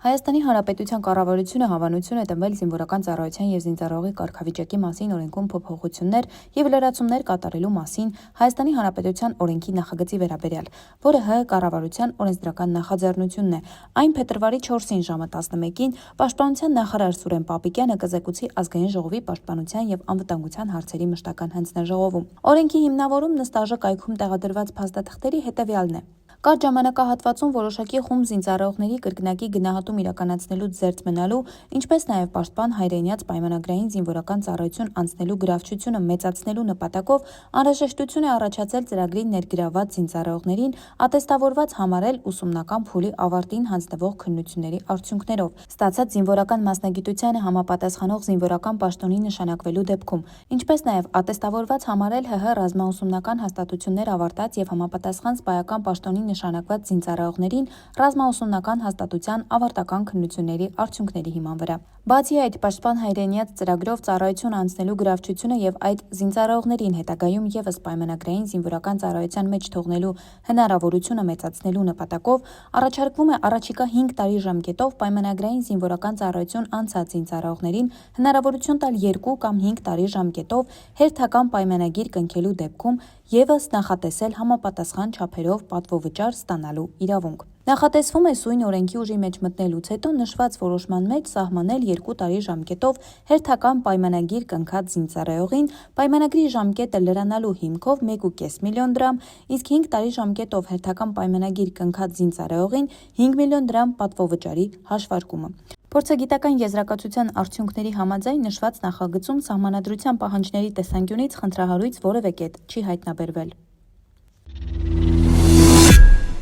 Հայաստանի Հանրապետության կառավարությունը հավանություն է տնվել զինվորական ծառայության և զինծառայողի կարգավիճակի մասին օրենքում փոփոխություններ և լրացումներ կատարելու մասին Հայաստանի Հանրապետության օրենքի նախագծի վերաբերյալ, որը ՀՀ կառավարության օրենսդրական նախաձեռնությունն է։ Այն փետրվարի 4-ին ժամը 11-ին Պաշտպանության նախարար Սուրեն Պապիկյանը կզեկուցի Ազգային ժողովի պաշտպանության և անվտանգության հարցերի մշտական հանձնաժողովում։ Օրենքի հիմնավորումն ըստ ԱԺ կայքում տեղադրված փաստաթղթերի հետևյալն է. Կարճ ժամանակահատվածում որոշակի խումբ զինծառայողների կրկնակի գնահատում իրականացնելուց զերծ մնալու, ինչպես նաև պաշտպան հայրենիաց պայմանագրային զինվորական ծառայություն անցնելու գրավչությունը մեծացնելու նպատակով անհրաժեշտություն է առաջացել ծրագրին ներգրավված զինծառայողներին ատեստավորված համարել ուսումնական փուլի ավարտին հանձնվող քննությունների արդյունքներով ստացած զինվորական մասնագիտությանը համապատասխանող զինվորական պաշտոնի նշանակվելու դեպքում, ինչպես նաև ատեստավորված համարել ՀՀ ռազմաուսումնական հաստատություններ ավարտած և համապատասխան սպայական պաշտոնի նշանակված զինծառայողներին ռազմաուսումնական հաստատության ավարտական քննությունների արդյունքների հիման վրա։ Բացի այդ, պաշտպան հայրենիաց ծրագրով ծառայություն անցնելու գրավչությունը և այդ զինծառայողներին հետագայում ևս պայմանագրային զինվորական ծառայության մեջ թողնելու հնարավորությունը մեծացնելու նպատակով առաջարկվում է առաջիկա 5 տարի ժամկետով պայմանագրային զինվորական ծառայություն անցած զինծառայողներին հնարավորություն տալ 2 կամ 5 տարի ժամկետով հերթական պայմանագիր կնքելու դեպքում ևս նախատեսել համապատասխան չափերով պատվովճար ստանալու իրավունք։ Նախատեսվում է սույն օրենքի ուժի մեջ մտնելուց հետո նշված որոշման մեջ սահմանել 2 տարի ժամկետով հերթական պայմանագիր կնքած զինծառայողին պայմանագրի ժամկետը լրանալու հիմքով 1,5 միլիոն դրամ, իսկ 5 տարի ժամկետով հերթական պայմանագիր կնքած զինծառայողին 5 միլիոն դրամ պատվովճարի հաշվարկումը։ Փորձագիտական եզրակացության արդյունքների համաձայն նշված նախագծում սահմանադրության պահանջների տեսանկյունից խնդրահարույց որևէ կետ չի հայտնաբերվել։